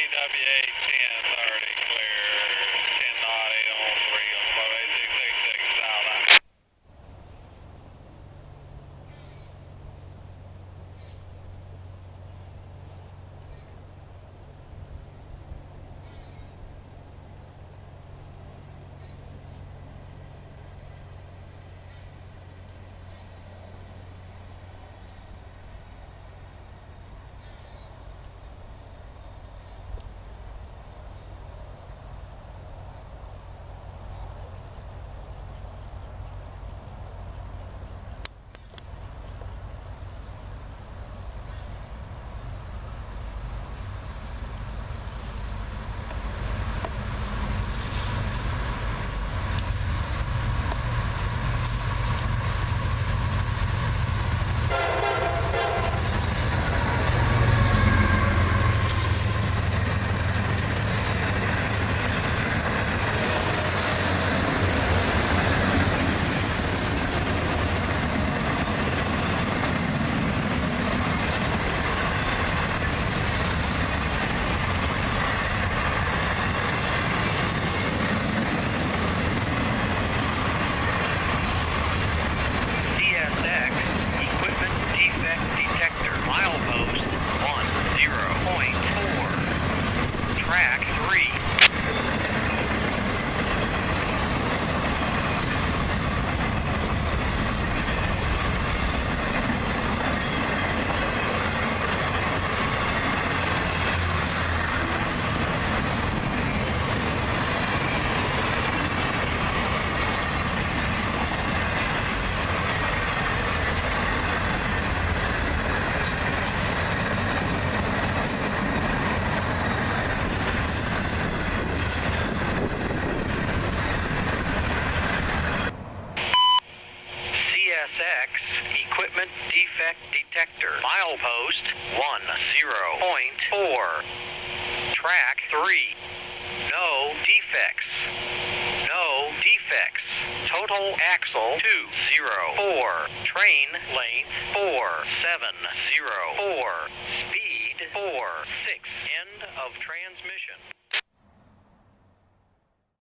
EWA 1030 clear, 10 knot 8 on 3 on the 8686 south. Track 3. CSX Equipment Defect Detector. Milepost 10.4. Track 3. No defects. No defects. Total axle 204. Train length 4704. Speed 46. End of transmission.